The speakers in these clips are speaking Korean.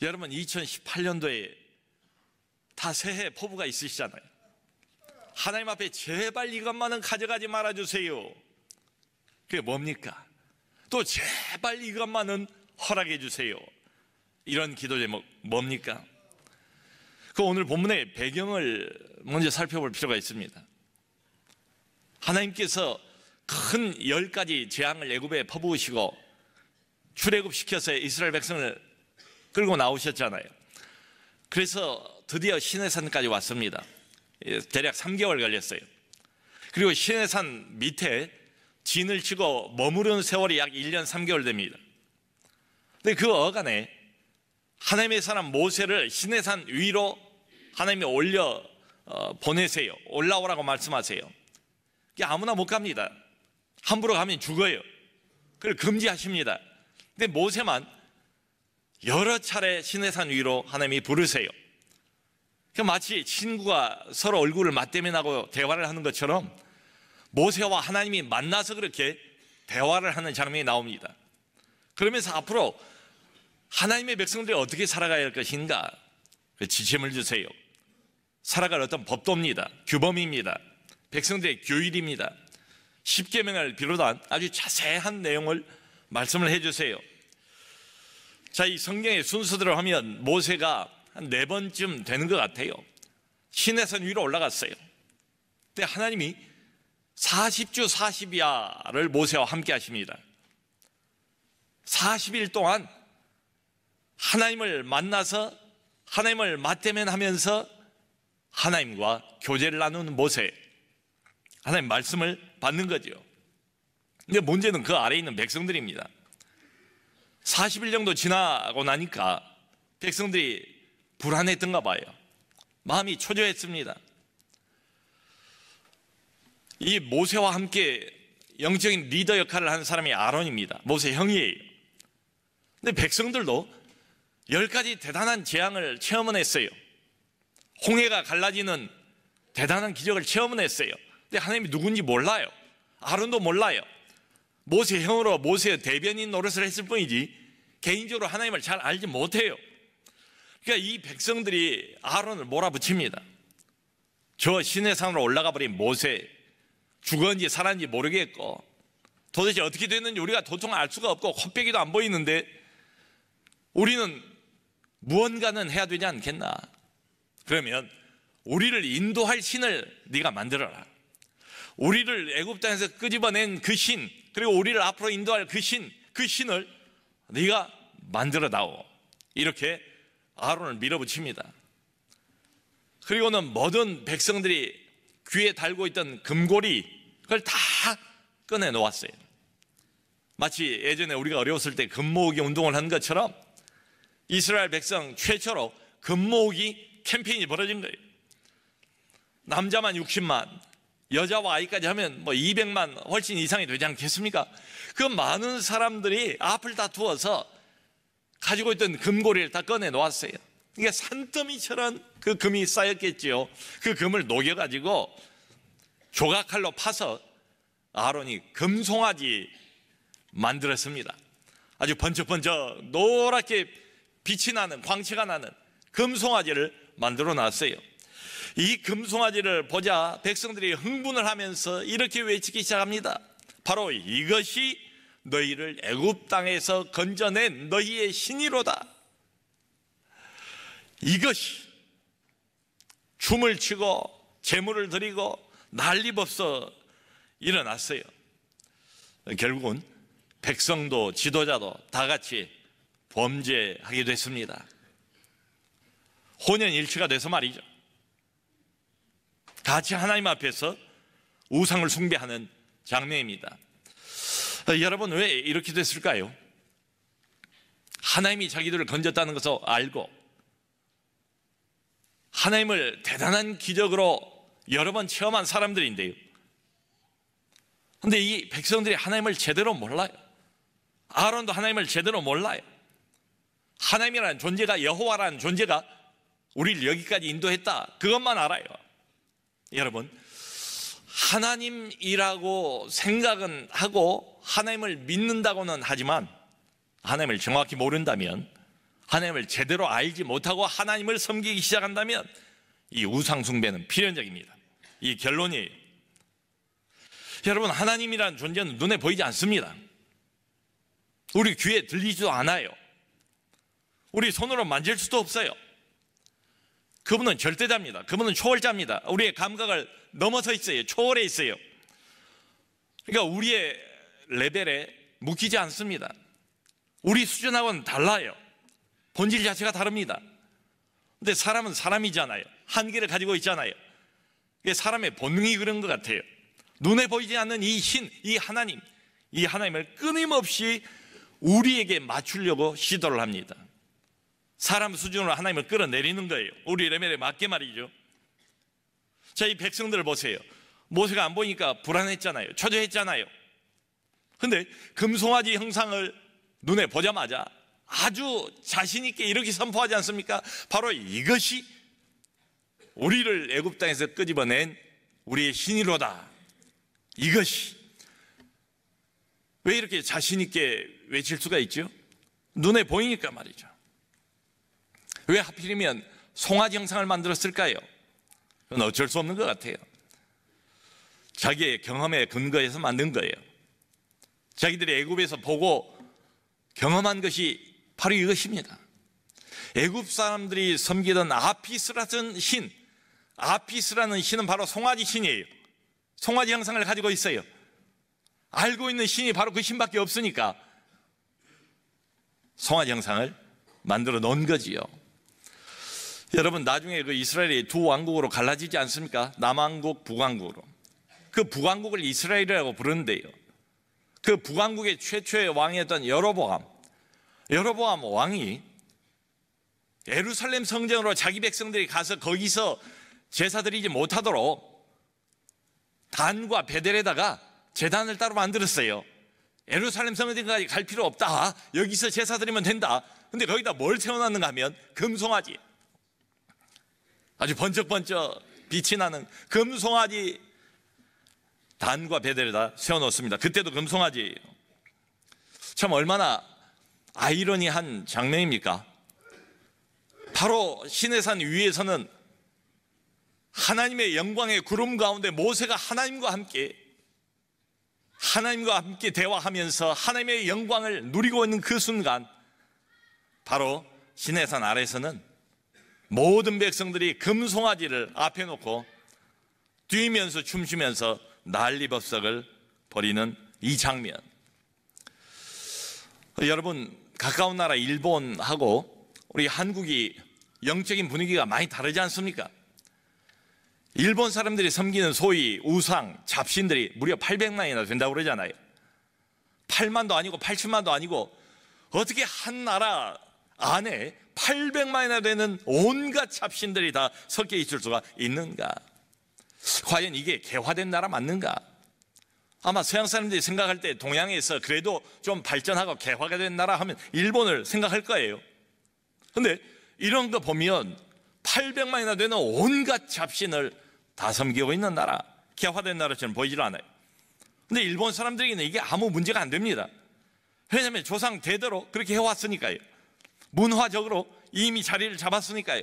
여러분 2018년도에 다 새해 포부가 있으시잖아요. 하나님 앞에 제발 이것만은 가져가지 말아주세요. 그게 뭡니까? 또 제발 이것만은 허락해 주세요. 이런 기도 제목 뭡니까? 그 오늘 본문의 배경을 먼저 살펴볼 필요가 있습니다. 하나님께서 큰 10가지 재앙을 애굽에 퍼부으시고 출애굽시켜서 이스라엘 백성을 끌고 나오셨잖아요. 그래서 드디어 시내산까지 왔습니다. 대략 3개월 걸렸어요. 그리고 시내산 밑에 진을 치고 머무르는 세월이 약 1년 3개월 됩니다. 근데 그 어간에 하나님의 사람 모세를 시내산 위로 하나님이 올려 보내세요. 올라오라고 말씀하세요. 아무나 못 갑니다. 함부로 가면 죽어요. 그걸 금지하십니다. 근데 모세만 여러 차례 시내산 위로 하나님이 부르세요. 마치 친구가 서로 얼굴을 맞대면하고 대화를 하는 것처럼 모세와 하나님이 만나서 그렇게 대화를 하는 장면이 나옵니다. 그러면서 앞으로 하나님의 백성들이 어떻게 살아가야 할 것인가 그 지침을 주세요. 살아갈 어떤 법도입니다. 규범입니다. 백성들의 교율입니다. 10계명을 비롯한 아주 자세한 내용을 말씀을 해주세요. 자, 이 성경의 순서대로 하면 모세가 한 4번쯤 되는 것 같아요. 시내산 위로 올라갔어요. 근데 하나님이 40주 40야를 모세와 함께 하십니다. 40일 동안 하나님을 만나서 하나님을 맞대면하면서 하나님과 교제를 나누는 모세, 하나님 말씀을 받는 거죠. 근데 문제는 그 아래에 있는 백성들입니다. 40일 정도 지나고 나니까 백성들이 불안했던가 봐요. 마음이 초조했습니다. 이 모세와 함께 영적인 리더 역할을 하는 사람이 아론입니다. 모세 형이에요. 근데 백성들도 10가지 대단한 재앙을 체험은 했어요. 홍해가 갈라지는 대단한 기적을 체험은 했어요. 근데 하나님이 누군지 몰라요. 아론도 몰라요. 모세 형으로 모세의 대변인 노릇을 했을 뿐이지 개인적으로 하나님을 잘 알지 못해요. 그러니까 이 백성들이 아론을 몰아붙입니다. 저 시내산으로 올라가 버린 모세, 죽었는지 살았는지 모르겠고 도대체 어떻게 됐는지 우리가 도통 알 수가 없고 콧배기도 안 보이는데 우리는 무언가는 해야 되지 않겠나? 그러면 우리를 인도할 신을 네가 만들어라. 우리를 애굽 땅에서 끄집어낸 그 신, 그리고 우리를 앞으로 인도할 그 신을 네가 만들어다오. 이렇게 아론을 밀어붙입니다. 그리고는 모든 백성들이 귀에 달고 있던 금고리 그걸 다 꺼내놓았어요. 마치 예전에 우리가 어려웠을 때 금모으기 운동을 한 것처럼 이스라엘 백성 최초로 금모으기 캠페인이 벌어진 거예요. 남자만 60만, 여자와 아이까지 하면 뭐 200만 훨씬 이상이 되지 않겠습니까? 그 많은 사람들이 앞을 다 두어서 가지고 있던 금고리를 다 꺼내 놓았어요. 이게 산더미처럼 그 금이 쌓였겠지요. 그 금을 녹여가지고 조각칼로 파서 아론이 금송아지 만들었습니다. 아주 번쩍번쩍 노랗게 빛이 나는, 광채가 나는 금송아지를 만들어 놨어요. 이 금송아지를 보자 백성들이 흥분을 하면서 이렇게 외치기 시작합니다. 바로 이것이 너희를 애굽 땅에서 건져낸 너희의 신이로다. 이것이 춤을 추고 제물을 드리고 난리법서 일어났어요. 결국은 백성도 지도자도 다 같이 범죄하게 됐습니다. 혼연일치가 돼서 말이죠. 같이 하나님 앞에서 우상을 숭배하는 장면입니다. 여러분 왜 이렇게 됐을까요? 하나님이 자기들을 건졌다는 것을 알고 하나님을 대단한 기적으로 여러 번 체험한 사람들인데요. 그런데 이 백성들이 하나님을 제대로 몰라요. 아론도 하나님을 제대로 몰라요. 하나님이라는 존재가, 여호와라는 존재가 우리를 여기까지 인도했다, 그것만 알아요. 여러분, 하나님이라고 생각은 하고 하나님을 믿는다고는 하지만 하나님을 정확히 모른다면 하나님을 제대로 알지 못하고 하나님을 섬기기 시작한다면 이 우상숭배는 필연적입니다. 이 결론이에요. 여러분, 하나님이라는 존재는 눈에 보이지 않습니다. 우리 귀에 들리지도 않아요. 우리 손으로 만질 수도 없어요. 그분은 절대자입니다. 그분은 초월자입니다. 우리의 감각을 넘어서 있어요. 초월해 있어요. 그러니까 우리의 레벨에 묶이지 않습니다. 우리 수준하고는 달라요. 본질 자체가 다릅니다. 근데 사람은 사람이잖아요. 한계를 가지고 있잖아요. 이게 사람의 본능이 그런 것 같아요. 눈에 보이지 않는 이 신, 이 하나님을 끊임없이 우리에게 맞추려고 시도를 합니다. 사람 수준으로 하나님을 끌어내리는 거예요. 우리 레벨에 맞게 말이죠. 자, 이 백성들을 보세요. 모세가 안 보니까 불안했잖아요. 초조했잖아요. 근데 금송아지 형상을 눈에 보자마자 아주 자신 있게 이렇게 선포하지 않습니까? 바로 이것이 우리를 애굽 땅에서 끄집어낸 우리의 신이로다. 이것이. 왜 이렇게 자신 있게 외칠 수가 있죠? 눈에 보이니까 말이죠. 왜 하필이면 송아지 형상을 만들었을까요? 그건 어쩔 수 없는 것 같아요. 자기의 경험에 근거해서 만든 거예요. 자기들이 애굽에서 보고 경험한 것이 바로 이것입니다. 애굽 사람들이 섬기던 아피스라는 신, 아피스라는 신은 바로 송아지 신이에요. 송아지 형상을 가지고 있어요. 알고 있는 신이 바로 그 신밖에 없으니까 송아지 형상을 만들어 놓은 거지요. 여러분, 나중에 그 이스라엘이 두 왕국으로 갈라지지 않습니까? 남왕국, 북왕국으로. 그 북왕국을 이스라엘이라고 부르는데요, 그 북왕국의 최초의 왕이었던 여로보암 왕이 예루살렘 성전으로 자기 백성들이 가서 거기서 제사 드리지 못하도록 단과 베델에다가 제단을 따로 만들었어요. 예루살렘 성전까지 갈 필요 없다. 여기서 제사 드리면 된다. 근데 거기다 뭘 세워놨는가 하면 금송아지, 아주 번쩍번쩍 빛이 나는 금송아지 단과 베델에다 세워놓습니다. 그때도 금송아지예요. 참 얼마나 아이러니한 장면입니까? 바로 시내산 위에서는 하나님의 영광의 구름 가운데 모세가 하나님과 함께 대화하면서 하나님의 영광을 누리고 있는 그 순간, 바로 시내산 아래에서는 모든 백성들이 금송아지를 앞에 놓고 뛰면서 춤추면서 난리법석을 벌이는 이 장면. 여러분, 가까운 나라 일본하고 우리 한국이 영적인 분위기가 많이 다르지 않습니까? 일본 사람들이 섬기는 소위 우상, 잡신들이 무려 800만이나 된다고 그러잖아요. 8만도 아니고 80만도 아니고 어떻게 한 나라 안에 800만이나 되는 온갖 잡신들이 다 섞여 있을 수가 있는가? 과연 이게 개화된 나라 맞는가? 아마 서양 사람들이 생각할 때 동양에서 그래도 좀 발전하고 개화가 된 나라 하면 일본을 생각할 거예요. 근데 이런 거 보면 800만이나 되는 온갖 잡신을 다 섬기고 있는 나라, 개화된 나라처럼 보이질 않아요. 근데 일본 사람들에게는 이게 아무 문제가 안 됩니다. 왜냐하면 조상 대대로 그렇게 해왔으니까요. 문화적으로 이미 자리를 잡았으니까요.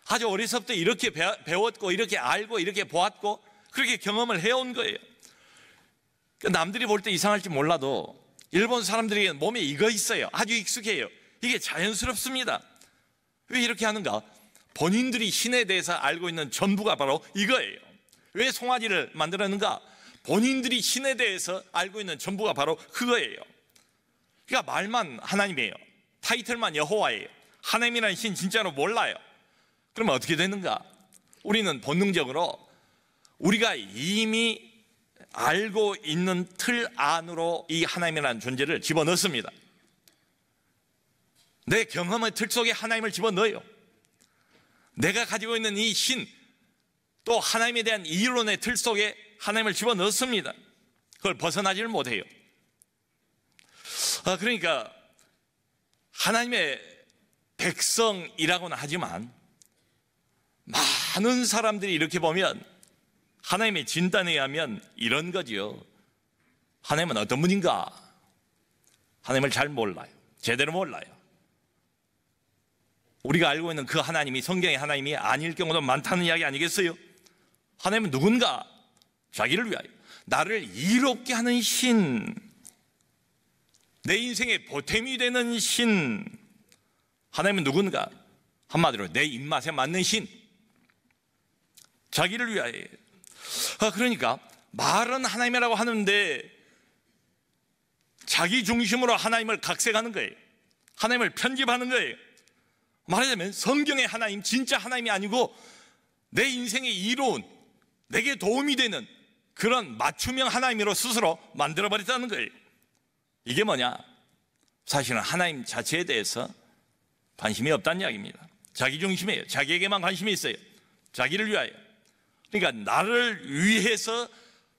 아주 어려서부터 이렇게 배웠고 이렇게 알고 이렇게 보았고 그렇게 경험을 해온 거예요. 남들이 볼 때 이상할지 몰라도 일본 사람들에게는 몸에 이거 있어요. 아주 익숙해요. 이게 자연스럽습니다. 왜 이렇게 하는가? 본인들이 신에 대해서 알고 있는 전부가 바로 이거예요. 왜 송아지를 만들었는가? 본인들이 신에 대해서 알고 있는 전부가 바로 그거예요. 그러니까 말만 하나님이에요. 타이틀만 여호와예요. 하나님이라는 신 진짜로 몰라요. 그러면 어떻게 되는가? 우리는 본능적으로 우리가 이미 알고 있는 틀 안으로 이 하나님이라는 존재를 집어넣습니다. 내 경험의 틀 속에 하나님을 집어넣어요. 내가 가지고 있는 이 신, 또 하나님에 대한 이론의 틀 속에 하나님을 집어넣습니다. 그걸 벗어나지를 못해요. 그러니까 하나님의 백성이라고는 하지만 많은 사람들이 이렇게 보면 하나님의 진단에 의하면 이런 거지요. 하나님은 어떤 분인가? 하나님을 잘 몰라요. 제대로 몰라요. 우리가 알고 있는 그 하나님이 성경의 하나님이 아닐 경우도 많다는 이야기 아니겠어요? 하나님은 누군가? 자기를 위하여 나를 이롭게 하는 신, 내 인생의 보탬이 되는 신. 하나님은 누군가? 한마디로 내 입맛에 맞는 신, 자기를 위하여. 그러니까 말은 하나님이라고 하는데 자기 중심으로 하나님을 각색하는 거예요. 하나님을 편집하는 거예요. 말하자면 성경의 하나님, 진짜 하나님이 아니고 내 인생의 이로운, 내게 도움이 되는 그런 맞춤형 하나님으로 스스로 만들어버렸다는 거예요. 이게 뭐냐? 사실은 하나님 자체에 대해서 관심이 없다는 이야기입니다. 자기 중심이에요. 자기에게만 관심이 있어요. 자기를 위하여. 그러니까 나를 위해서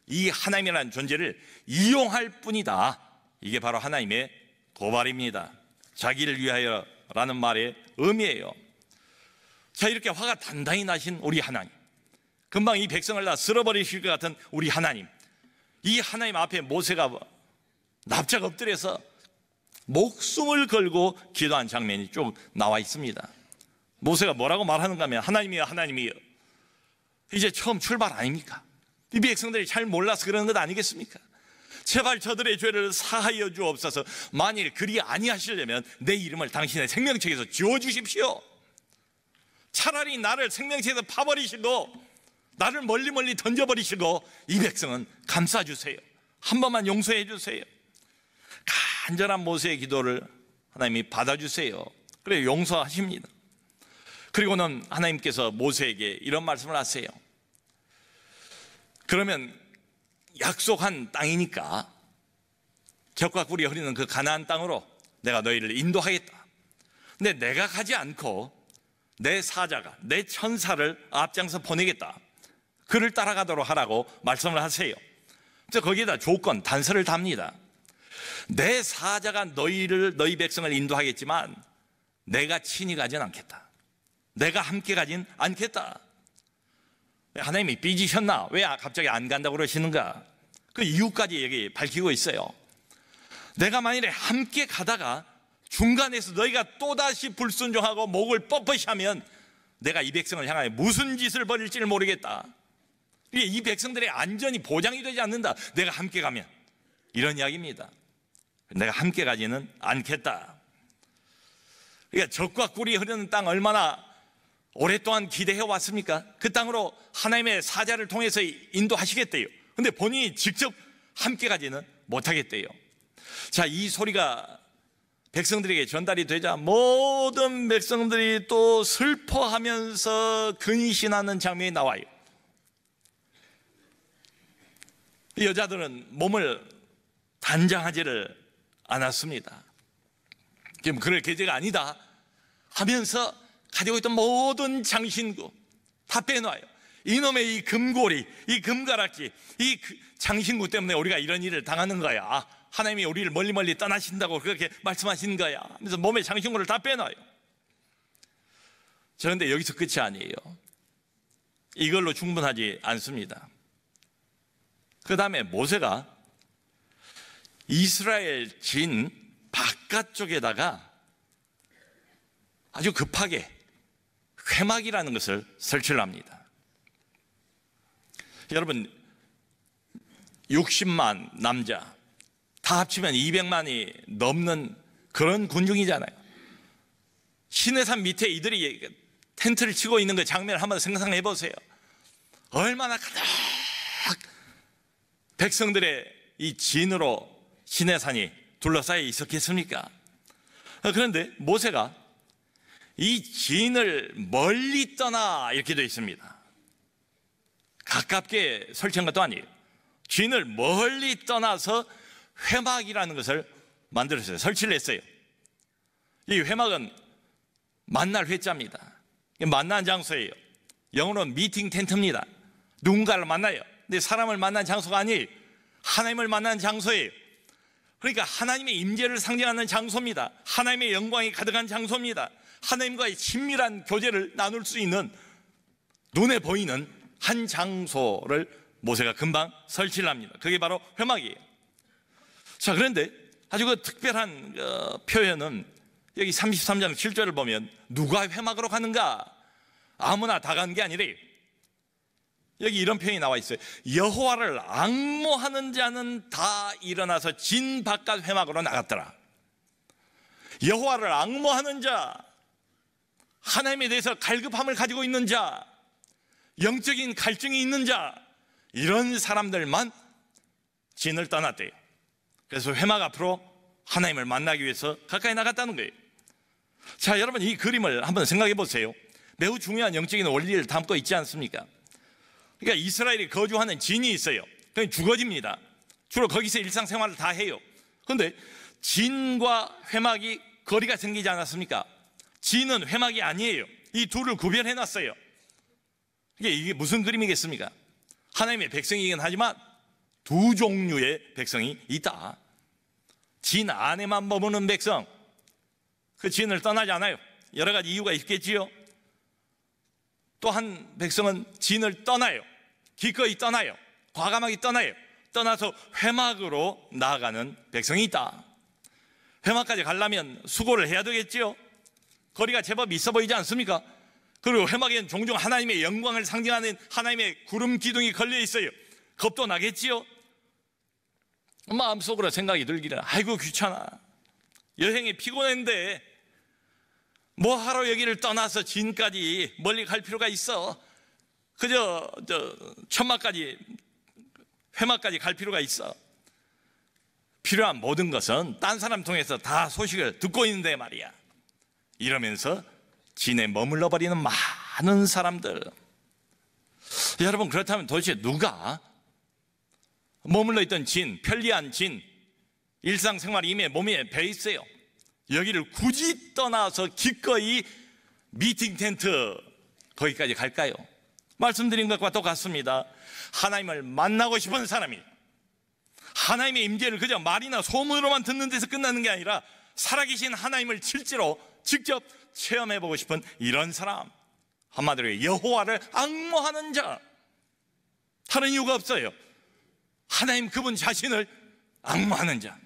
이 하나님이라는 존재를 이용할 뿐이다. 이게 바로 하나님의 고발입니다. 자기를 위하여라는 말의 의미예요. 자, 이렇게 화가 단단히 나신 우리 하나님, 금방 이 백성을 다 쓸어버리실 것 같은 우리 하나님, 이 하나님 앞에 모세가 납작 엎드려서 목숨을 걸고 기도한 장면이 쭉 나와 있습니다. 모세가 뭐라고 말하는가 하면 하나님이여 하나님이여, 이제 처음 출발 아닙니까? 이 백성들이 잘 몰라서 그러는 것 아니겠습니까? 제발 저들의 죄를 사하여 주옵소서. 만일 그리 아니하시려면 내 이름을 당신의 생명책에서 지워주십시오. 차라리 나를 생명책에서 파버리시고 나를 멀리 던져버리시고 이 백성은 감싸주세요. 한 번만 용서해 주세요. 간절한 모세의 기도를 하나님이 받아주세요. 그래 용서하십니다. 그리고는 하나님께서 모세에게 이런 말씀을 하세요. 그러면 약속한 땅이니까 젖과 꿀이 흐르는 그 가나안 땅으로 내가 너희를 인도하겠다. 근데 내가 가지 않고 내 사자가, 내 천사를 앞장서 보내겠다. 그를 따라가도록 하라고 말씀을 하세요. 그래서 거기에다 조건, 단서를 답니다. 내 사자가 너희 백성을 인도하겠지만 내가 친히 가진 않겠다. 내가 함께 가진 않겠다. 하나님이 삐지셨나? 왜 갑자기 안 간다고 그러시는가? 그 이유까지 여기 밝히고 있어요. 내가 만일에 함께 가다가 중간에서 너희가 또다시 불순종하고 목을 뻣뻣이 하면 내가 이 백성을 향하여 무슨 짓을 벌일지를 모르겠다. 이 백성들의 안전이 보장이 되지 않는다. 내가 함께 가면. 이런 이야기입니다. 내가 함께 가지는 않겠다. 그러니까 젖과 꿀이 흐르는 땅 얼마나 오랫동안 기대해 왔습니까? 그 땅으로 하나님의 사자를 통해서 인도하시겠대요. 근데 본인이 직접 함께 가지는 못하겠대요. 자, 이 소리가 백성들에게 전달이 되자 모든 백성들이 또 슬퍼하면서 근신하는 장면이 나와요. 여자들은 몸을 단장하지를 않았습니다. 지금 그럴 계제가 아니다 하면서 가지고 있던 모든 장신구 다 빼놔요. 이놈의 이 금고리, 이 금가락지, 이 장신구 때문에 우리가 이런 일을 당하는 거야. 하나님이 우리를 멀리 떠나신다고 그렇게 말씀하신 거야. 그래서 몸에 장신구를 다 빼놔요. 그런데 여기서 끝이 아니에요. 이걸로 충분하지 않습니다. 그 다음에 모세가 이스라엘 진 바깥쪽에다가 아주 급하게 회막이라는 것을 설치를 합니다. 여러분 60만 남자 다 합치면 200만이 넘는 그런 군중이잖아요. 시내산 밑에 이들이 텐트를 치고 있는 그 장면을 한번 상상해 보세요. 얼마나 가득 백성들의 이 진으로 시내산이 둘러싸여 있었겠습니까? 그런데 모세가 이 진을 멀리 떠나 이렇게 되어 있습니다. 가깝게 설치한 것도 아니에요. 진을 멀리 떠나서 회막이라는 것을 만들었어요. 설치를 했어요. 이 회막은 만날 회자입니다. 만난 장소예요. 영어로는 미팅 텐트입니다. 누군가를 만나요. 근데 사람을 만난 장소가 아니에요. 하나님을 만난 장소예요. 그러니까 하나님의 임재를 상징하는 장소입니다. 하나님의 영광이 가득한 장소입니다. 하나님과의 친밀한 교제를 나눌 수 있는 눈에 보이는 한 장소를 모세가 금방 설치를 합니다. 그게 바로 회막이에요. 자, 그런데 아주 그 특별한 표현은 여기 33장 7절을 보면 누가 회막으로 가는가? 아무나 다 간 게 아니래요. 여기 이런 표현이 나와 있어요. 여호와를 앙모하는 자는 다 일어나서 진 바깥 회막으로 나갔더라. 여호와를 앙모하는 자, 하나님에 대해서 갈급함을 가지고 있는 자, 영적인 갈증이 있는 자, 이런 사람들만 진을 떠났대요. 그래서 회막 앞으로 하나님을 만나기 위해서 가까이 나갔다는 거예요. 자, 여러분, 이 그림을 한번 생각해 보세요. 매우 중요한 영적인 원리를 담고 있지 않습니까? 그러니까 이스라엘이 거주하는 진이 있어요. 그냥 주거지입니다. 주로 거기서 일상생활을 다 해요. 그런데 진과 회막이 거리가 생기지 않았습니까? 진은 회막이 아니에요. 이 둘을 구별해 놨어요. 이게 무슨 그림이겠습니까? 하나님의 백성이긴 하지만 두 종류의 백성이 있다. 진 안에만 머무는 백성, 그 진을 떠나지 않아요. 여러 가지 이유가 있겠지요. 또 한 백성은 진을 떠나요. 기꺼이 떠나요. 과감하게 떠나요. 떠나서 회막으로 나아가는 백성이 있다. 회막까지 가려면 수고를 해야 되겠지요. 거리가 제법 있어 보이지 않습니까? 그리고 회막에는 종종 하나님의 영광을 상징하는 하나님의 구름 기둥이 걸려 있어요. 겁도 나겠지요. 마음속으로 생각이 들기를, 아이고 귀찮아, 여행이 피곤했는데 뭐하러 여기를 떠나서 진까지 멀리 갈 필요가 있어. 그저 천막까지, 회막까지 갈 필요가 있어. 필요한 모든 것은 딴 사람 통해서 다 소식을 듣고 있는데 말이야. 이러면서 진에 머물러 버리는 많은 사람들. 여러분, 그렇다면 도대체 누가 머물러 있던 진, 편리한 진, 일상생활이 이미 몸에 배 있어요. 여기를 굳이 떠나서 기꺼이 미팅 텐트 거기까지 갈까요? 말씀드린 것과 똑같습니다. 하나님을 만나고 싶은 사람이, 하나님의 임재를 그저 말이나 소문으로만 듣는 데서 끝나는 게 아니라 살아계신 하나님을 실제로 직접 체험해보고 싶은 이런 사람, 한마디로 여호와를 앙모하는 자. 다른 이유가 없어요. 하나님 그분 자신을 앙모하는 자,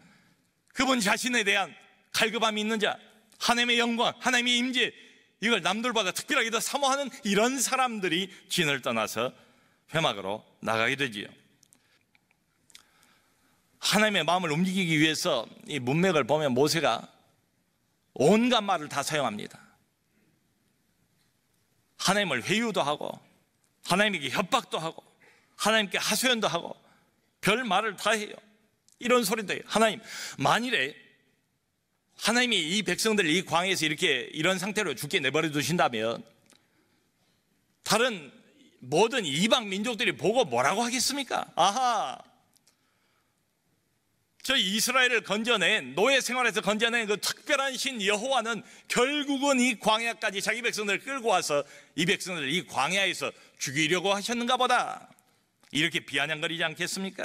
그분 자신에 대한 갈급함이 있는 자, 하나님의 영광, 하나님의 임재, 이걸 남들보다 특별하게 더 사모하는 이런 사람들이 진을 떠나서 회막으로 나가게 되지요. 하나님의 마음을 움직이기 위해서 이 문맥을 보면 모세가 온갖 말을 다 사용합니다. 하나님을 회유도 하고, 하나님에게 협박도 하고, 하나님께 하소연도 하고, 별 말을 다 해요. 이런 소리도 해요. 하나님, 만일에 하나님이 이 백성들 이 광야에서 이런 상태로 죽게 내버려 두신다면 다른 모든 이방 민족들이 보고 뭐라고 하겠습니까? 아하, 저 이스라엘을 건져낸, 노예 생활에서 건져낸 그 특별한 신 여호와는 결국은 이 광야까지 자기 백성들을 끌고 와서 이 백성들을 이 광야에서 죽이려고 하셨는가 보다, 이렇게 비아냥거리지 않겠습니까?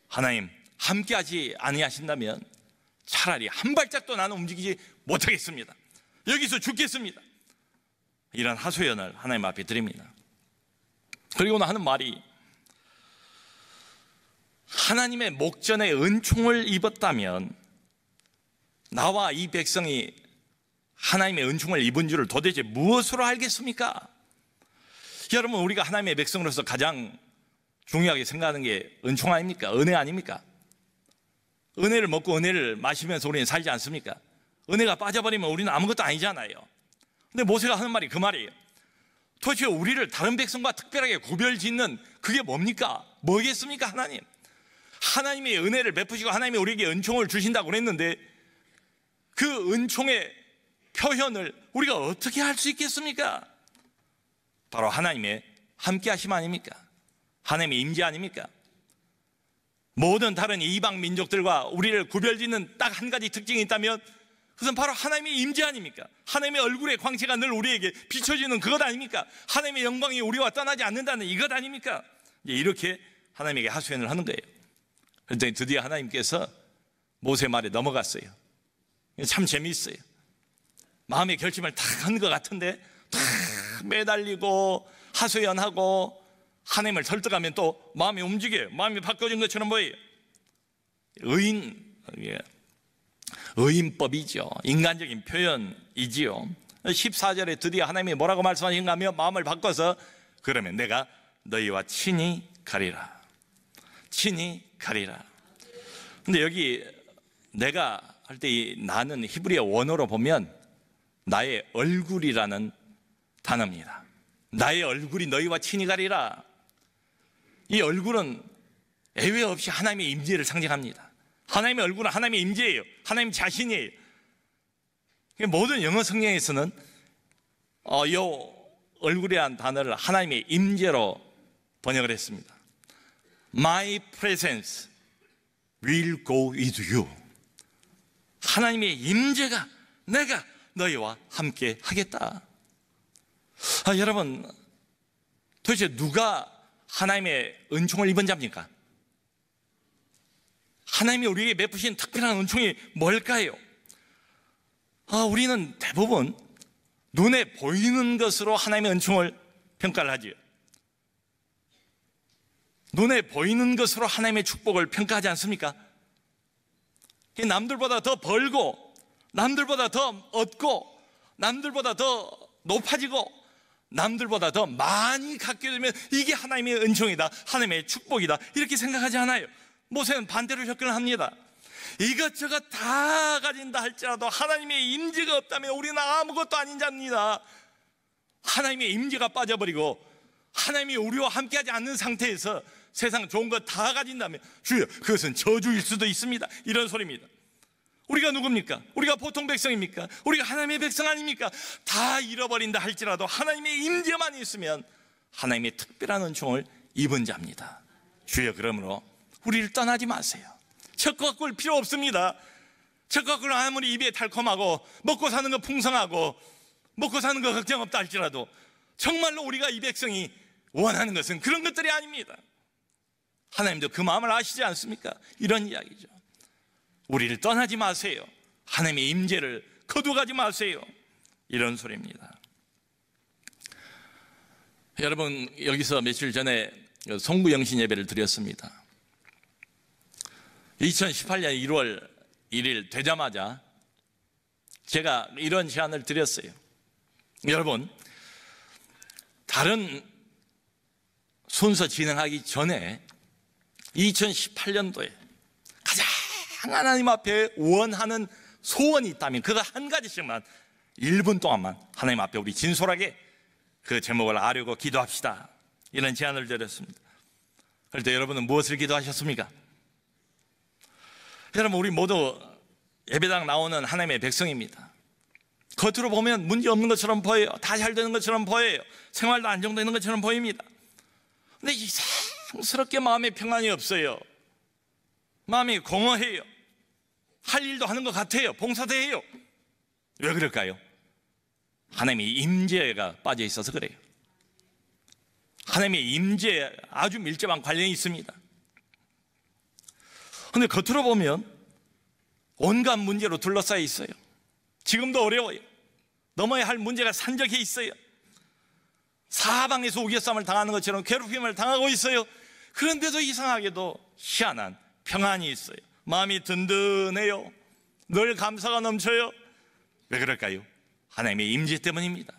하나님, 함께하지 아니하신다면 차라리 한 발짝도 나는 움직이지 못하겠습니다. 여기서 죽겠습니다. 이런 하소연을 하나님 앞에 드립니다. 그리고는 하는 말이, 하나님의 목전에 은총을 입었다면 나와 이 백성이 하나님의 은총을 입은 줄을 도대체 무엇으로 알겠습니까? 여러분, 우리가 하나님의 백성으로서 가장 중요하게 생각하는 게 은총 아닙니까? 은혜 아닙니까? 은혜를 먹고 은혜를 마시면서 우리는 살지 않습니까? 은혜가 빠져버리면 우리는 아무것도 아니잖아요. 근데 모세가 하는 말이 그 말이에요. 도대체 우리를 다른 백성과 특별하게 구별짓는 그게 뭡니까? 뭐겠습니까? 하나님, 하나님의 은혜를 베푸시고 하나님이 우리에게 은총을 주신다고 그랬는데 그 은총의 표현을 우리가 어떻게 할 수 있겠습니까? 바로 하나님의 함께 하심 아닙니까? 하나님의 임재 아닙니까? 모든 다른 이방 민족들과 우리를 구별짓는 딱 한 가지 특징이 있다면 그것은 바로 하나님의 임재 아닙니까? 하나님의 얼굴의 광채가 늘 우리에게 비춰지는 그것 아닙니까? 하나님의 영광이 우리와 떠나지 않는다는 이것 아닙니까? 이렇게 하나님에게 하소연을 하는 거예요. 그랬더니 드디어 하나님께서 모세 말에 넘어갔어요. 참 재미있어요. 마음의 결심을 탁 한 것 같은데 탁 매달리고 하소연하고 하나님을 설득하면 또 마음이 움직여요. 마음이 바꿔진 것처럼 보여요. 의인, 의인법이죠. 인간적인 표현이지요. 14절에 드디어 하나님이 뭐라고 말씀하신가 하며 마음을 바꿔서 그러면 내가 너희와 친히 가리라. 친히 가리라. 근데 여기 내가 할 때 이 나는 히브리어 원어로 보면 나의 얼굴이라는 단어입니다. 나의 얼굴이 너희와 친히 가리라. 이 얼굴은 예외 없이 하나님의 임재를 상징합니다. 하나님의 얼굴은 하나님의 임재예요. 하나님 자신이에요. 모든 영어 성경에서는 이 얼굴이라는 단어를 하나님의 임재로 번역을 했습니다. My presence will go with you. 하나님의 임재가 내가 너희와 함께 하겠다. 여러분, 도대체 누가 하나님의 은총을 입은 자입니까? 하나님이 우리에게 베푸신 특별한 은총이 뭘까요? 우리는 대부분 눈에 보이는 것으로 하나님의 은총을 평가를 하지요. 눈에 보이는 것으로 하나님의 축복을 평가하지 않습니까? 남들보다 더 벌고, 남들보다 더 얻고, 남들보다 더 높아지고, 남들보다 더 많이 갖게 되면 이게 하나님의 은총이다, 하나님의 축복이다, 이렇게 생각하지 않아요. 모세는 반대로 접근을 합니다. 이것저것 다 가진다 할지라도 하나님의 임재가 없다면 우리는 아무것도 아닌 자입니다. 하나님의 임재가 빠져버리고 하나님이 우리와 함께하지 않는 상태에서 세상 좋은 거 다 가진다면 주여, 그것은 저주일 수도 있습니다. 이런 소리입니다. 우리가 누굽니까? 우리가 보통 백성입니까? 우리가 하나님의 백성 아닙니까? 다 잃어버린다 할지라도 하나님의 임재만 있으면 하나님의 특별한 은총을 입은 자입니다. 주여, 그러므로 우리를 떠나지 마세요. 척과 꿀 필요 없습니다. 척과 꿀은 아무리 입에 달콤하고 먹고 사는 거 풍성하고 먹고 사는 거 걱정 없다 할지라도 정말로 우리가 이 백성이 원하는 것은 그런 것들이 아닙니다. 하나님도 그 마음을 아시지 않습니까? 이런 이야기죠. 우리를 떠나지 마세요. 하나님의 임재를 거두가지 마세요. 이런 소리입니다. 여러분, 여기서 며칠 전에 송구영신 예배를 드렸습니다. 2018년 1월 1일 되자마자 제가 이런 제안을 드렸어요. 여러분, 다른 순서 진행하기 전에 2018년도에 가장 하나님 앞에 원하는 소원이 있다면 그거 한 가지씩만 1분 동안만 하나님 앞에 우리 진솔하게 그 제목을 아려고 기도합시다. 이런 제안을 드렸습니다. 그럴 때 여러분은 무엇을 기도하셨습니까? 여러분, 우리 모두 예배당 나오는 하나님의 백성입니다. 겉으로 보면 문제 없는 것처럼 보여요. 다 잘 되는 것처럼 보여요. 생활도 안정되는 것처럼 보입니다. 근데 이상스럽게 마음에 평안이 없어요. 마음이 공허해요. 할 일도 하는 것 같아요. 봉사도 해요. 왜 그럴까요? 하나님의 임재가 빠져 있어서 그래요. 하나님의 임재에 아주 밀접한 관련이 있습니다. 그런데 겉으로 보면 온갖 문제로 둘러싸여 있어요. 지금도 어려워요. 넘어야 할 문제가 산적해 있어요. 사방에서 우겨쌈을 당하는 것처럼 괴롭힘을 당하고 있어요. 그런데도 이상하게도 희한한 평안이 있어요. 마음이 든든해요. 늘 감사가 넘쳐요. 왜 그럴까요? 하나님의 임재 때문입니다.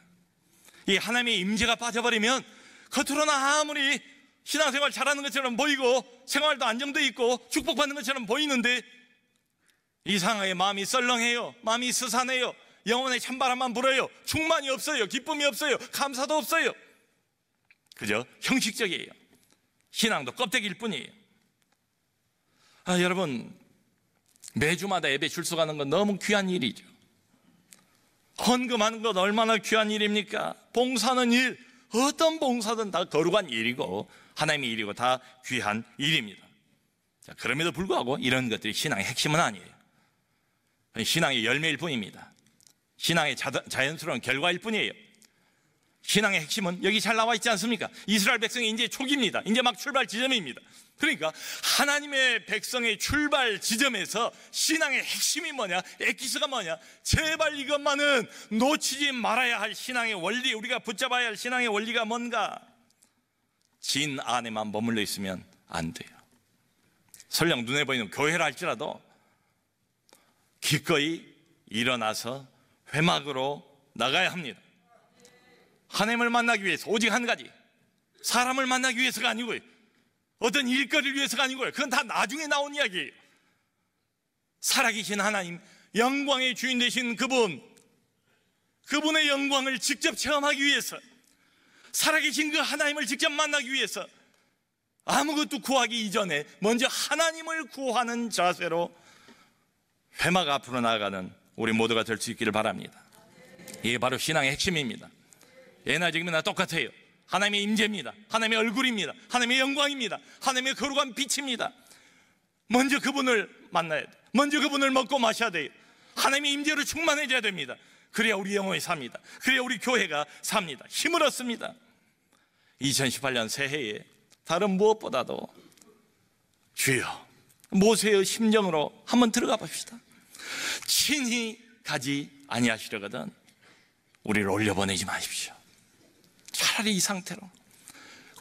이 하나님의 임재가 빠져버리면 겉으로는 아무리 신앙생활 잘하는 것처럼 보이고 생활도 안정돼 있고 축복받는 것처럼 보이는데 이상하게 마음이 썰렁해요. 마음이 스산해요. 영혼에 찬바람만 불어요. 충만이 없어요. 기쁨이 없어요. 감사도 없어요. 그저 형식적이에요. 신앙도 껍데기일 뿐이에요. 여러분, 매주마다 예배 출석하는 건 너무 귀한 일이죠. 헌금하는 건 얼마나 귀한 일입니까? 봉사하는 일, 어떤 봉사든 다 거룩한 일이고 하나님의 일이고 다 귀한 일입니다. 자, 그럼에도 불구하고 이런 것들이 신앙의 핵심은 아니에요. 신앙의 열매일 뿐입니다. 신앙의 자연스러운 결과일 뿐이에요. 신앙의 핵심은 여기 잘 나와 있지 않습니까? 이스라엘 백성의 이제 초기입니다. 이제 막 출발 지점입니다. 그러니까 하나님의 백성의 출발 지점에서 신앙의 핵심이 뭐냐, 에키스가 뭐냐, 제발 이것만은 놓치지 말아야 할 신앙의 원리, 우리가 붙잡아야 할 신앙의 원리가 뭔가, 진 안에만 머물러 있으면 안 돼요. 설령 눈에 보이는 교회라 할지라도 기꺼이 일어나서 회막으로 나가야 합니다. 하나님을 만나기 위해서 오직 한 가지, 사람을 만나기 위해서가 아니고요, 어떤 일거리를 위해서가 아니고요, 그건 다 나중에 나온 이야기예요. 살아계신 하나님, 영광의 주인 되신 그분의 영광을 직접 체험하기 위해서, 살아계신 그 하나님을 직접 만나기 위해서 아무것도 구하기 이전에 먼저 하나님을 구하는 자세로 회막 앞으로 나아가는 우리 모두가 될 수 있기를 바랍니다. 이게 바로 신앙의 핵심입니다. 예나 지금이나 똑같아요. 하나님의 임재입니다. 하나님의 얼굴입니다. 하나님의 영광입니다. 하나님의 거룩한 빛입니다. 먼저 그분을 만나야 돼요. 먼저 그분을 먹고 마셔야 돼요. 하나님의 임재로 충만해져야 됩니다. 그래야 우리 영혼이 삽니다. 그래야 우리 교회가 삽니다. 힘을 얻습니다. 2018년 새해에 다른 무엇보다도 주여, 모세의 심정으로 한번 들어가 봅시다. 친히 가지 아니하시려거든 우리를 올려보내지 마십시오. 차라리 이 상태로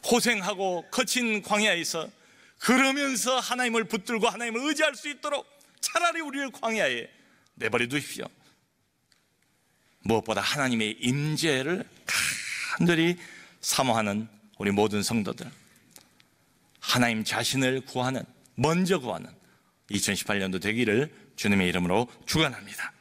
고생하고 거친 광야에서 그러면서 하나님을 붙들고 하나님을 의지할 수 있도록 차라리 우리를 광야에 내버려 두십시오. 무엇보다 하나님의 임재를 간절히 사모하는 우리 모든 성도들, 하나님 자신을 구하는, 먼저 구하는 2018년도 되기를 주님의 이름으로 축원합니다.